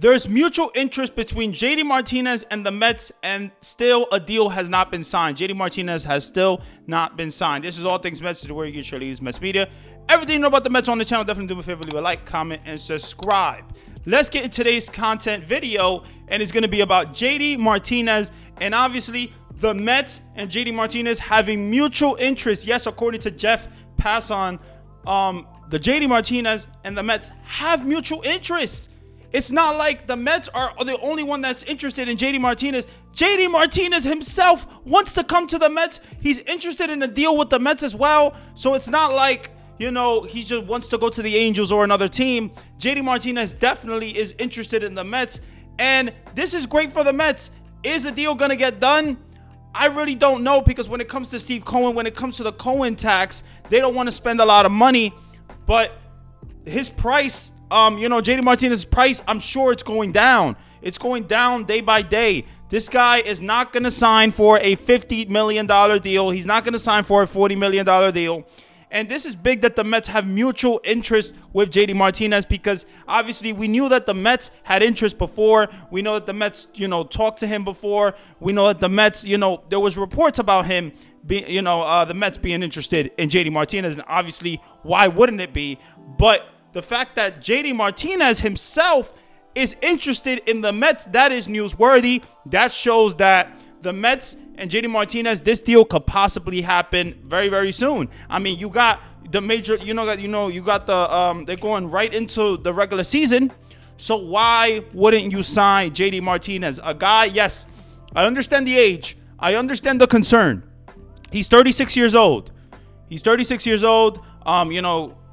there's mutual interest between JD Martinez and the Mets, and still a deal has not been signed. JD Martinez has still not been signed. This is All Things Mets, where you get your latest Mets media. Everything you know about the Mets on the channel. Definitely do me a favor, leave a like, comment, and subscribe. Let's get into today's content video, and it's going to be about JD Martinez, and obviously the Mets and JD Martinez having mutual interest. Yes, according to Jeff Passan, the JD Martinez and the Mets have mutual interest. It's not like the Mets are the only one that's interested in JD Martinez. JD Martinez himself wants to come to the Mets. He's interested in a deal with the Mets as well. So it's not like, he just wants to go to the Angels or another team. JD Martinez definitely is interested in the Mets. And this is great for the Mets. Is the deal going to get done? I really don't know, because when it comes to Steve Cohen, when it comes to the Cohen tax, they don't want to spend a lot of money. But his price, JD Martinez's price, I'm sure it's going down. It's going down day by day. This guy is not going to sign for a $50 million deal. He's not going to sign for a $40 million deal. And this is big that the Mets have mutual interest with JD Martinez, because obviously we knew that the Mets had interest before. We know that the Mets, talked to him before. We know that the Mets, there was reports about him the Mets being interested in JD Martinez. And obviously, why wouldn't it be? But the fact that JD Martinez himself is interested in the Mets, that is newsworthy. That shows that the Mets and JD Martinez, this deal could possibly happen very, very soon. I mean, you got the major, you got the, they're going right into the regular season. So why wouldn't you sign JD Martinez? A guy, yes, I understand the age. I understand the concern. He's 36 years old.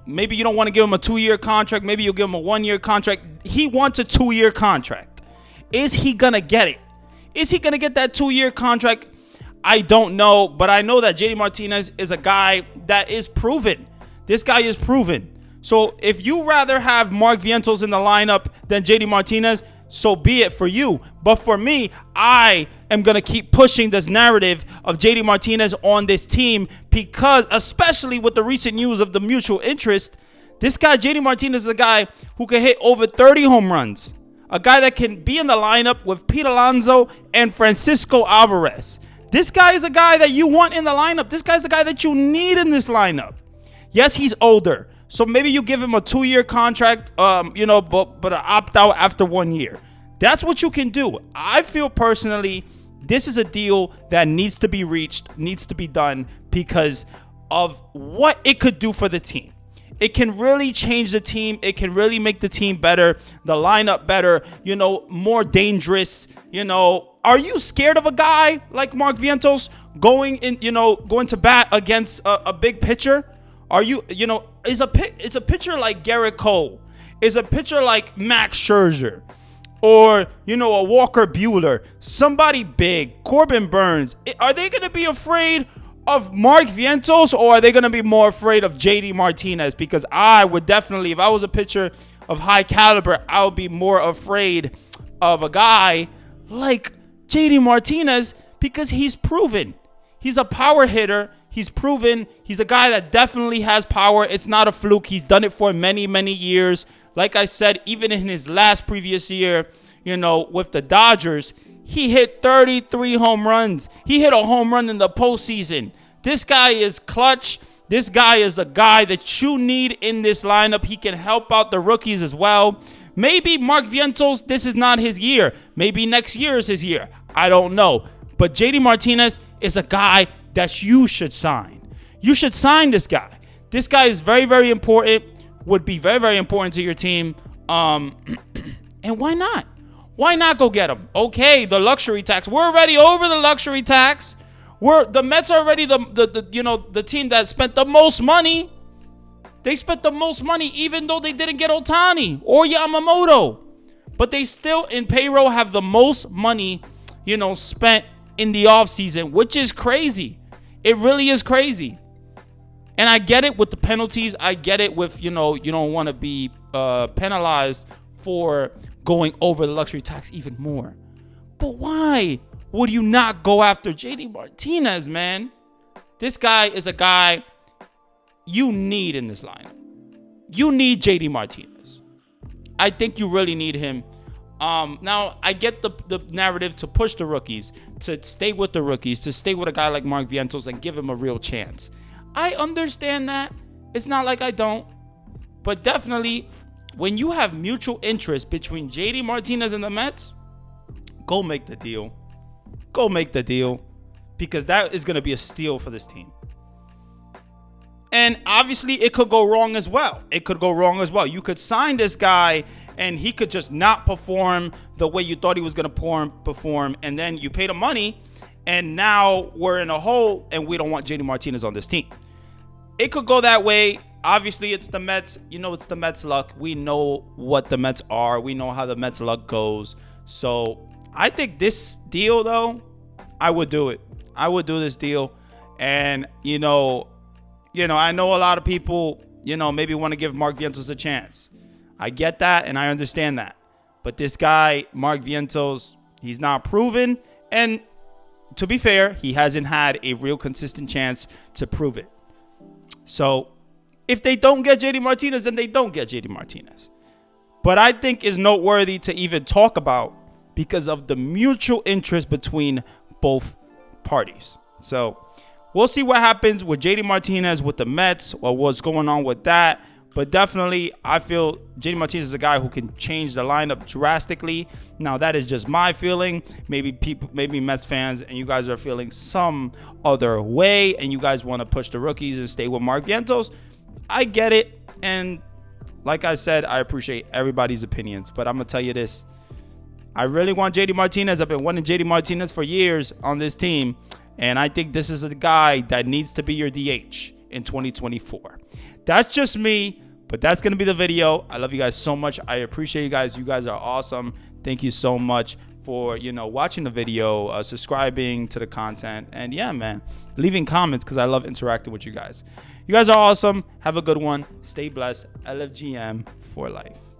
Maybe you don't want to give him a 2-year contract. Maybe you'll give him a 1-year contract. He wants a 2-year contract. Is he going to get it? Is he going to get that 2-year contract? I don't know, but I know that JD Martinez is a guy that is proven. This guy is proven. So if you rather have Mark Vientos in the lineup than JD Martinez, so be it for you. But for me, I am going to keep pushing this narrative of JD Martinez on this team, because especially with the recent news of the mutual interest, this guy, JD Martinez, is a guy who can hit over 30 home runs. A guy that can be in the lineup with Pete Alonso and Francisco Alvarez. This guy is a guy that you want in the lineup. This guy's a guy that you need in this lineup. Yes, he's older. So maybe you give him a 2-year contract, but an opt-out after 1 year. That's what you can do. I feel personally this is a deal that needs to be reached, needs to be done, because of what it could do for the team. It can really change the team. It can really make the team better, the lineup better, more dangerous. Are you scared of a guy like Mark Vientos going to bat against a big pitcher? Are you, is a pitcher like Garrett Cole, is a pitcher like Max Scherzer, or, a Walker Buehler, somebody big, Corbin Burns, are they going to be afraid of Mark Vientos, or are they going to be more afraid of JD Martinez? Because I would definitely, if I was a pitcher of high caliber, I would be more afraid of a guy like JD Martinez, because he's proven. He's a power hitter. He's proven. He's a guy that definitely has power. It's not a fluke. He's done it for many, many years. Like I said, even in his previous year, with the Dodgers, he hit 33 home runs. He hit a home run in the postseason. This guy is clutch. This guy is a guy that you need in this lineup. He can help out the rookies as well. Maybe Mark Vientos, this is not his year. Maybe next year is his year. I don't know. But JD Martinez is a guy that you should sign. You should sign this guy. This guy is very, very important. Would be very, very important to your team. And why not? Why not go get him? Okay, the luxury tax. We're already over the luxury tax. The Mets are already the team that spent the most money. They spent the most money, even though they didn't get Ohtani or Yamamoto. But they still, in payroll, have the most money, spent in the offseason, which is crazy. It really is crazy. And I get it with the penalties. I get it with, you don't want to be penalized for going over the luxury tax even more. But why would you not go after JD Martinez, man? This guy is a guy you need in this lineup. You need JD Martinez. I think you really need him. Now, I get the narrative to push the rookies, to stay with the rookies, to stay with a guy like Mark Vientos and give him a real chance. I understand that. It's not like I don't. But definitely, when you have mutual interest between JD Martinez and the Mets, go make the deal. Go make the deal. Because that is going to be a steal for this team. And obviously, it could go wrong as well. You could sign this guy and he could just not perform the way you thought he was going to perform. And then you pay the money and now we're in a hole and we don't want JD Martinez on this team. It could go that way. Obviously, it's the Mets. You know, it's the Mets' luck. We know what the Mets are. We know how the Mets' luck goes. So I think this deal, though, I would do it. I would do this deal. And, I know a lot of people, maybe want to give Mark Vientos a chance. I get that, and I understand that. But this guy, Mark Vientos, he's not proven. And to be fair, he hasn't had a real consistent chance to prove it. So if they don't get JD Martinez, then they don't get JD Martinez. But I think it's noteworthy to even talk about because of the mutual interest between both parties. So we'll see what happens with JD Martinez with the Mets or what's going on with that. But definitely, I feel JD Martinez is a guy who can change the lineup drastically. Now, that is just my feeling. Maybe Mets fans and you guys are feeling some other way and you guys want to push the rookies and stay with Mark Vientos. I get it. And like I said, I appreciate everybody's opinions. But I'm going to tell you this. I really want JD Martinez. I've been wanting JD Martinez for years on this team. And I think this is a guy that needs to be your DH in 2024. That's just me, but that's going to be the video. I love you guys so much. I appreciate you guys. You guys are awesome. Thank you so much for, watching the video, subscribing to the content. And yeah, man, leaving comments because I love interacting with you guys. You guys are awesome. Have a good one. Stay blessed. LFGM for life.